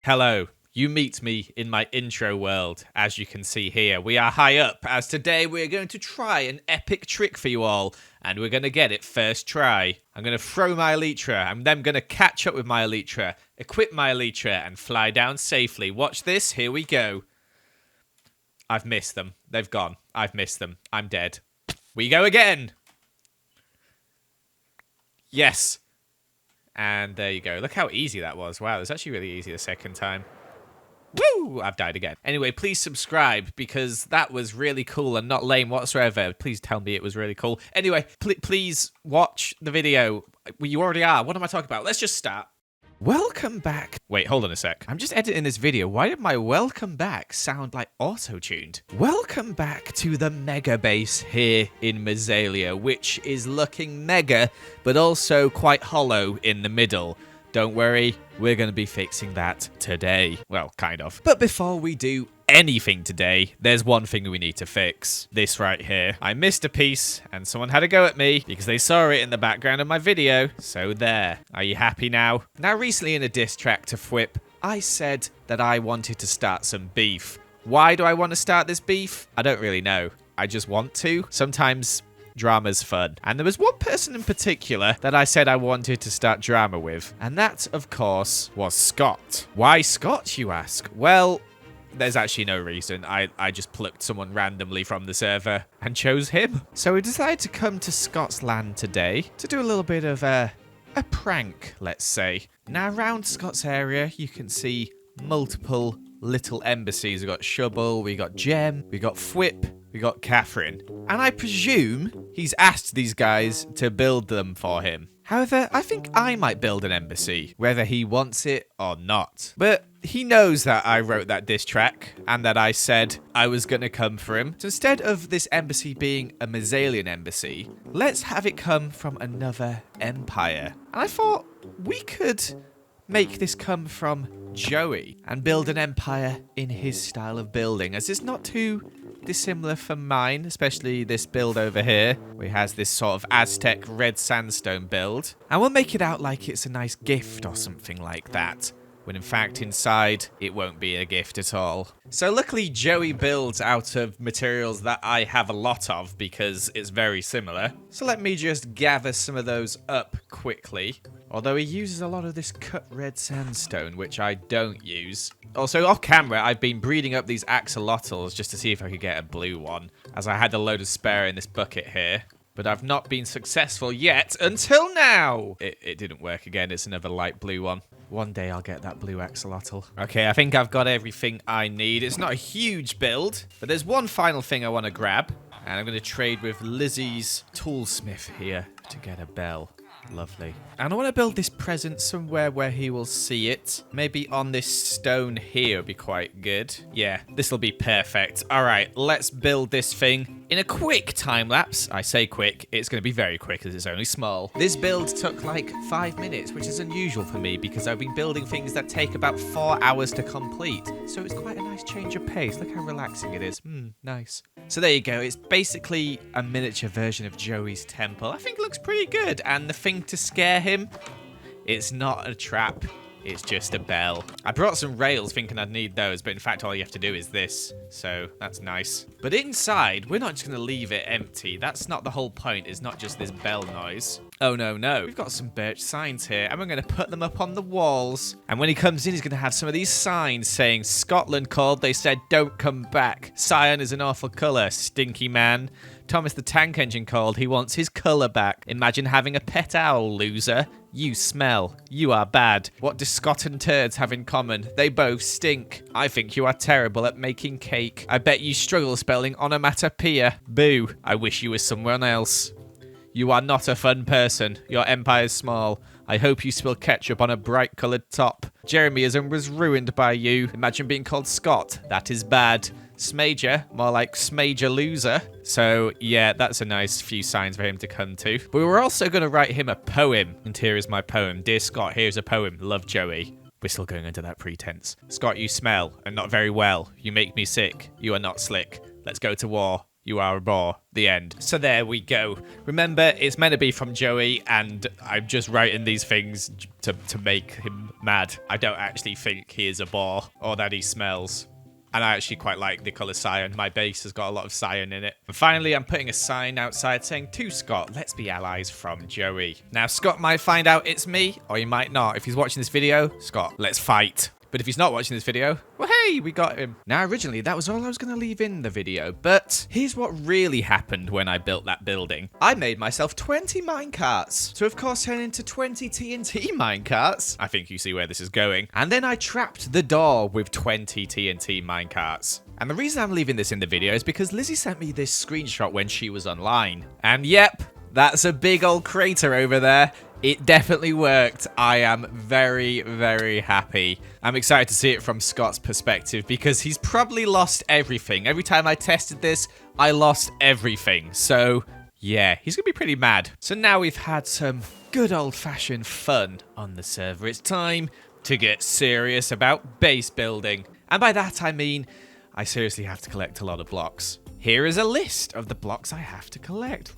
Hello, you meet me in my intro world. As you can see here, we are high up, as today we're going to try an epic trick for you all, and we're going to get it first try. I'm going to throw my elytra, I'm then going to catch up with my elytra, equip my elytra, and fly down safely. Watch this, here we go. I've missed them. They've gone. I've missed them. I'm dead. We go again. Yes. And there you go. Look how easy that was. Wow, it was actually really easy the second time. Woo! I've died again. Anyway, please subscribe because that was really cool and not lame whatsoever. Please tell me it was really cool. Anyway, please watch the video. Well, you already are. What am I talking about? Let's just start. Welcome back. Wait, hold on a sec. I'm just editing this video. Why did my welcome back sound like auto-tuned? Welcome back to the mega base here in Mazalia, which is looking mega, but also quite hollow in the middle. Don't worry, we're going to be fixing that today. Well, kind of. But before we do anything today, there's one thing we need to fix. This right here. I missed a piece, and someone had a go at me because they saw it in the background of my video. So there. Are you happy now? Now, recently in a diss track to Fwip, I said that I wanted to start some beef. Why do I want to start this beef? I don't really know. I just want to. Sometimes drama's fun. And there was one person in particular that I said I wanted to start drama with. And that, of course, was Scott. Why Scott, you ask? Well, there's actually no reason. I just plucked someone randomly from the server and chose him. So we decided to come to Scott's land today to do a little bit of a prank, let's say. Now, around Scott's area, you can see multiple little embassies. We got Shubble, we got Gem, we got Fwip, we got Catherine. And I presume he's asked these guys to build them for him. However, I think I might build an embassy, whether he wants it or not. But he knows that I wrote that diss track and that I said I was going to come for him. So instead of this embassy being a Mazalian embassy, let's have it come from another empire. And I thought we could make this come from Joey and build an empire in his style of building, as it's not too dissimilar from mine, especially this build over here, where he has this sort of Aztec red sandstone build. And we'll make it out like it's a nice gift or something like that, when in fact inside it won't be a gift at all. So luckily Joey builds out of materials that I have a lot of because it's very similar. So let me just gather some of those up quickly. Although he uses a lot of this cut red sandstone, which I don't use. Also, off camera, I've been breeding up these axolotls just to see if I could get a blue one, as I had a load of spare in this bucket here. But I've not been successful yet, until now! It didn't work again, it's another light blue one. One day I'll get that blue axolotl. Okay, I think I've got everything I need. It's not a huge build, but there's one final thing I want to grab. And I'm going to trade with Lizzie's toolsmith here to get a bell. Lovely. And I want to build this present somewhere where he will see it. Maybe on this stone here would be quite good. Yeah, this will be perfect. All right, let's build this thing in a quick time lapse. I say quick, it's going to be very quick as it's only small. This build took like 5 minutes, which is unusual for me because I've been building things that take about 4 hours to complete. So it's quite a nice change of pace. Look how relaxing it is. Nice. So there you go. It's basically a miniature version of Joey's temple. I think it looks pretty good. And the thing to scare him, it's not a trap. It's just a bell. I brought some rails thinking I'd need those, but in fact all you have to do is this. So that's nice. But inside, we're not just going to leave it empty. That's not the whole point. It's not just this bell noise. Oh, no, no. We've got some birch signs here, and we're going to put them up on the walls. And when he comes in, he's going to have some of these signs saying, Scotland called, they said don't come back. Cyan is an awful colour, stinky man. Thomas the Tank Engine called, he wants his colour back. Imagine having a pet owl, loser. You smell. You are bad. What do Scott and turds have in common? They both stink. I think you are terrible at making cake. I bet you struggle spelling onomatopoeia. Boo. I wish you were someone else. You are not a fun person. Your empire's small. I hope you spill ketchup on a bright-coloured top. Jeremyism was ruined by you. Imagine being called Scott. That is bad. Smager, more like Smager loser. So yeah, that's a nice few signs for him to come to. But we were also going to write him a poem. And here is my poem. Dear Scott, here's a poem. Love, Joey. We're still going under that pretense. Scott, you smell, and not very well. You make me sick. You are not slick. Let's go to war. You are a bore. The end. So there we go. Remember, it's meant to be from Joey, and I'm just writing these things to make him mad. I don't actually think he is a boar or that he smells. And I actually quite like the colour cyan. My base has got a lot of cyan in it. And finally, I'm putting a sign outside saying, to Scott, let's be allies from Joey. Now, Scott might find out it's me, or he might not. If he's watching this video, Scott, let's fight. But if he's not watching this video, well, hey, we got him. Now, originally, that was all I was going to leave in the video. But here's what really happened when I built that building. I made myself 20 minecarts. To, of course, turn into 20 TNT minecarts. I think you see where this is going. And then I trapped the door with 20 TNT minecarts. And the reason I'm leaving this in the video is because Lizzie sent me this screenshot when she was online. And yep, that's a big old crater over there. It definitely worked. I am very, very happy. I'm excited to see it from Scott's perspective because he's probably lost everything. Every time I tested this, I lost everything. So, yeah, he's going to be pretty mad. So now we've had some good old-fashioned fun on the server. It's time to get serious about base building. And by that, I mean, I seriously have to collect a lot of blocks. Here is a list of the blocks I have to collect.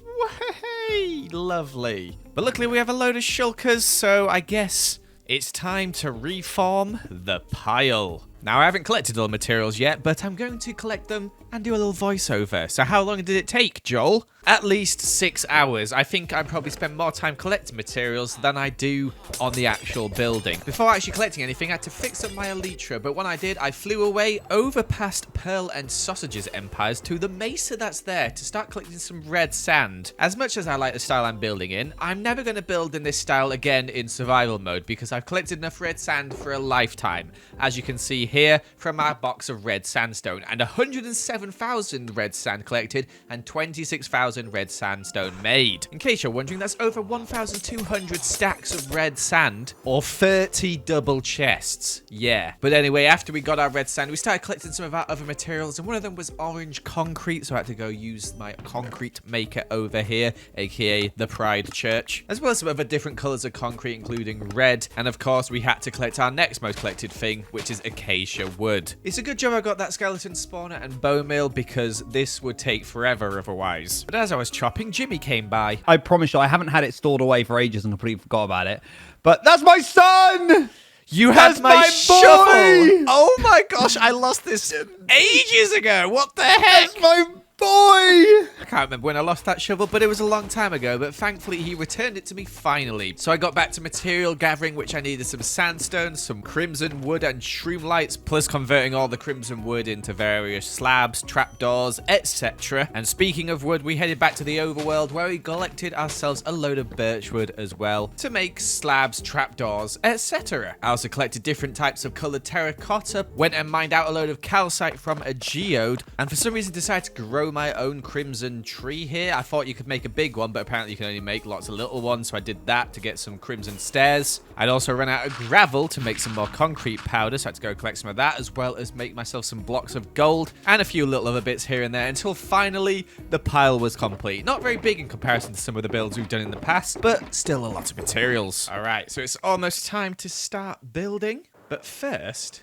Way, lovely. But luckily we have a load of shulkers, so I guess it's time to reform the pile. Now, I haven't collected all the materials yet, but I'm going to collect them and do a little voiceover. So how long did it take, Joel? At least 6 hours. I think I probably spend more time collecting materials than I do on the actual building. Before actually collecting anything, I had to fix up my elytra, but when I did, I flew away over past Pearl and Sausages empires to the mesa that's there to start collecting some red sand. As much as I like the style I'm building in, I'm never going to build in this style again in survival mode because I've collected enough red sand for a lifetime. As you can see here from our box of red sandstone, and 107,000 red sand collected and 26,000 red sandstone made. In case you're wondering, that's over 1,200 stacks of red sand or 30 double chests. Yeah. But anyway, after we got our red sand, we started collecting some of our other materials, and one of them was orange concrete, so I had to go use my concrete maker over here, aka the Pride Church, as well as some other different colors of concrete, including red. And of course, we had to collect our next most collected thing, which is acacia wood. It's a good job I got that skeleton spawner and bone meal because this would take forever otherwise. But as I was chopping, Jimmy came by. I promise you, I haven't had it stored away for ages and completely forgot about it. But that's my son! You had my shovel! Oh my gosh, I lost this ages ago. What the heck? That's my boy! I can't remember when I lost that shovel, but it was a long time ago. But thankfully, he returned it to me finally. So I got back to material gathering, which I needed some sandstone, some crimson wood, and shroom lights, plus converting all the crimson wood into various slabs, trapdoors, etc. And speaking of wood, we headed back to the overworld where we collected ourselves a load of birchwood as well to make slabs, trapdoors, etc. I also collected different types of colored terracotta, went and mined out a load of calcite from a geode, and for some reason decided to grow my own crimson tree here. I thought you could make a big one, but apparently you can only make lots of little ones, so I did that to get some crimson stairs. I'd also run out of gravel to make some more concrete powder, so I had to go collect some of that, as well as make myself some blocks of gold and a few little other bits here and there, until finally the pile was complete. Not very big in comparison to some of the builds we've done in the past, but still a lot of materials. Alright, so it's almost time to start building, but first,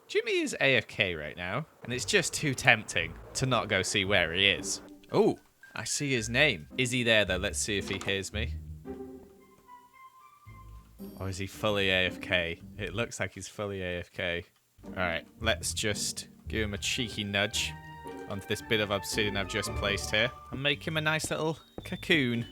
Jimmy is AFK right now, and it's just too tempting to not go see where he is. Oh, I see his name. Is he there, though? Let's see if he hears me. Or is he fully AFK? It looks like he's fully AFK. Alright, let's just give him a cheeky nudge onto this bit of obsidian I've just placed here, and make him a nice little cocoon.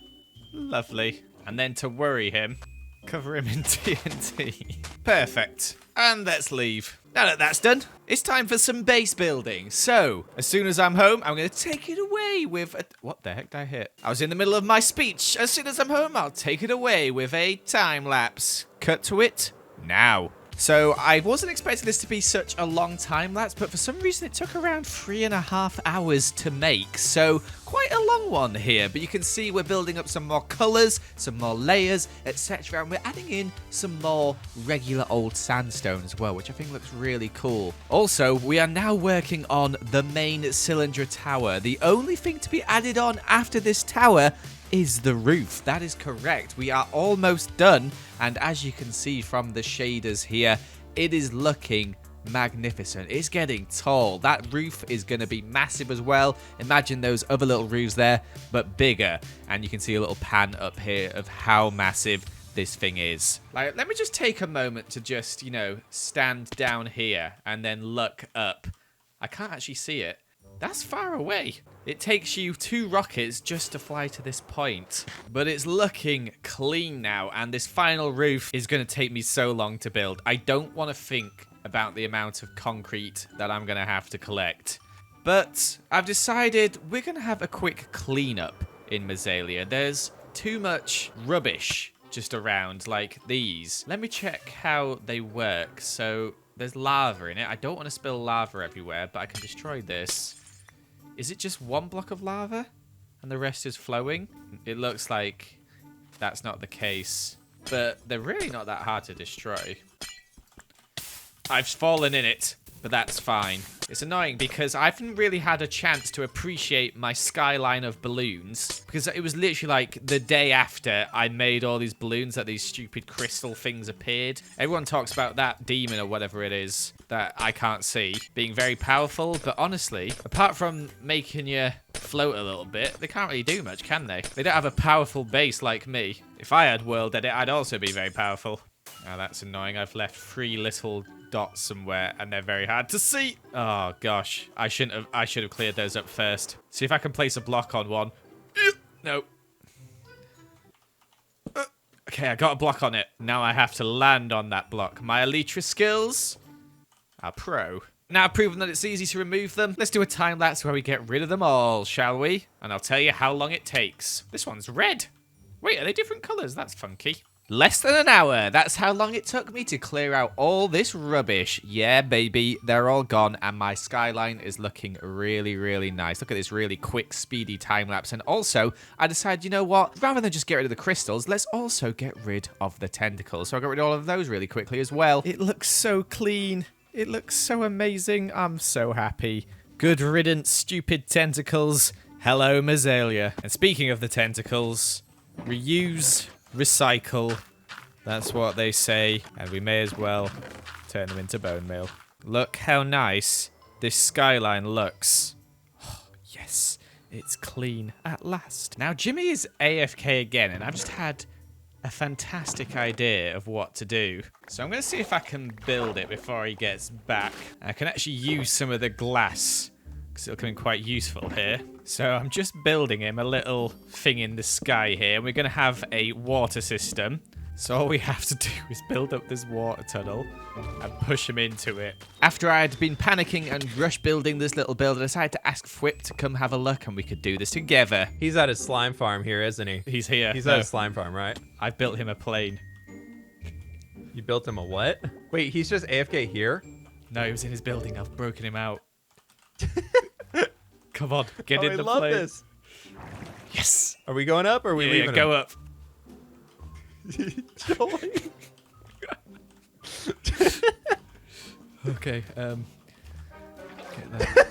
Lovely. And then to worry him, cover him in TNT. Perfect. And let's leave. Now that that's done, it's time for some base building. So, as soon as I'm home, I'm going to take it away with a... What the heck did I hit? I was in the middle of my speech. As soon as I'm home, I'll take it away with a time lapse. Cut to it now. So, I wasn't expecting this to be such a long time lapse, but for some reason it took around 3.5 hours to make. So, quite a long one here, but you can see we're building up some more colors, some more layers, etc. And we're adding in some more regular old sandstone as well, which I think looks really cool. Also, we are now working on the main cylinder tower. The only thing to be added on after this tower is the roof. That is correct. We are almost done, and as you can see from the shaders here, it is looking magnificent. It's getting tall. That roof is going to be massive as well. Imagine those other little roofs there, but bigger. And you can see a little pan up here of how massive this thing is. Like, let me just take a moment to just, you know, stand down here and then look up. I can't actually see it. That's far away. It takes you 2 rockets just to fly to this point. But it's looking clean now, and this final roof is going to take me so long to build. I don't want to think about the amount of concrete that I'm going to have to collect. But I've decided we're going to have a quick cleanup in Mazalia. There's too much rubbish just around, like these. Let me check how they work. So there's lava in it. I don't want to spill lava everywhere, but I can destroy this. Is it just 1 block of lava and the rest is flowing? It looks like that's not the case, but they're really not that hard to destroy. I've fallen in it, but that's fine. It's annoying because I haven't really had a chance to appreciate my skyline of balloons, because it was literally like the day after I made all these balloons that these stupid crystal things appeared. Everyone talks about that demon or whatever it is that I can't see being very powerful, but honestly, apart from making you float a little bit, they can't really do much, can they? They don't have a powerful base like me. If I had world edit, I'd also be very powerful. Now that's annoying. I've left 3 little dots somewhere and they're very hard to see. Oh gosh, I should have cleared those up first. See if I can place a block on one. No. Okay, I got a block on it. Now I have to land on that block. My Elytra skills are pro. Now proven that it's easy to remove them, let's do a time lapse where we get rid of them all, shall we? And I'll tell you how long it takes. This one's red. Wait, are they different colors? That's funky. Less than an hour. That's how long it took me to clear out all this rubbish. Yeah, baby, they're all gone, and my skyline is looking really, really nice. Look at this really quick, speedy time lapse. And also, I decided, you know what? Rather than just get rid of the crystals, let's also get rid of the tentacles. So I got rid of all of those really quickly as well. It looks so clean. It looks so amazing. I'm so happy. Good riddance, stupid tentacles. Hello, Mazalia. And speaking of the tentacles, reuse, recycle. That's what they say. And we may as well turn them into bone meal. Look how nice this skyline looks. Oh, yes, it's clean at last. Now, Jimmy is AFK again, and I've just had a fantastic idea of what to do. So I'm going to see if I can build it before he gets back. I can actually use some of the glass, because it'll come in quite useful here. So I'm just building him a little thing in the sky here. And we're going to have a water system. So all we have to do is build up this water tunnel and push him into it. After I had been panicking and rush building this little build, I decided to ask Fwip to come have a look and we could do this together. He's at his slime farm here, isn't he? He's here. He's at his slime farm, right? I've built him a plane. You built him a what? Wait, he's just AFK here? No, he was in his building. I've broken him out. Come on, get in the plane. I love this. Yes. Are we going up or are we leaving? Go up. Joey. Okay. Get that.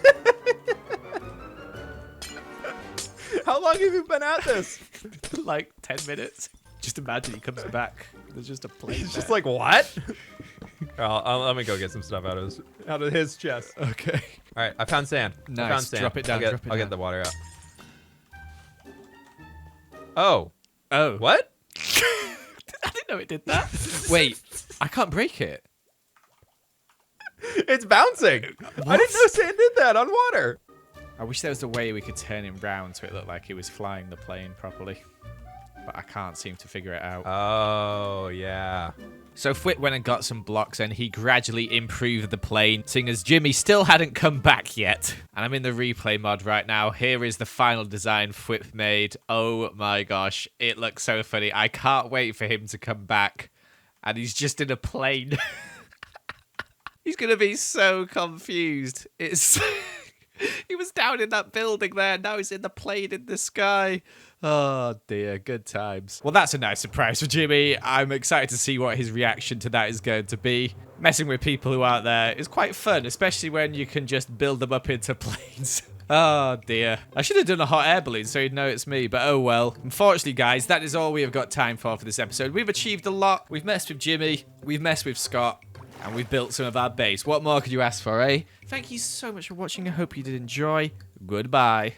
How long have you been at this? Like 10 minutes. Just imagine he comes back. There's just a plane. He's just like, what? Let me go get some stuff out of his chest. Okay. All right, I found sand. Nice. I found sand. Drop it down. I'll get the water out. Oh. Oh. What? I didn't know it did that. Wait, I can't break it. It's bouncing. What? I didn't know sand did that on water. I wish there was a way we could turn him round so it looked like he was flying the plane properly. But I can't seem to figure it out. Oh, yeah. So Fwip went and got some blocks and he gradually improved the plane, seeing as Jimmy still hadn't come back yet. And I'm in the replay mod right now. Here is the final design Fwip made. Oh my gosh, it looks so funny. I can't wait for him to come back. And he's just in a plane. He's going to be so confused. It's... He was down in that building there. Now he's in the plane in the sky. Oh, dear. Good times. Well, that's a nice surprise for Jimmy. I'm excited to see what his reaction to that is going to be. Messing with people who aren't there is quite fun, especially when you can just build them up into planes. Oh, dear. I should have done a hot air balloon so he'd know it's me, but oh well. Unfortunately, guys, that is all we have got time for this episode. We've achieved a lot. We've messed with Jimmy. We've messed with Scott. And we've built some of our base. What more could you ask for, eh? Thank you so much for watching. I hope you did enjoy. Goodbye.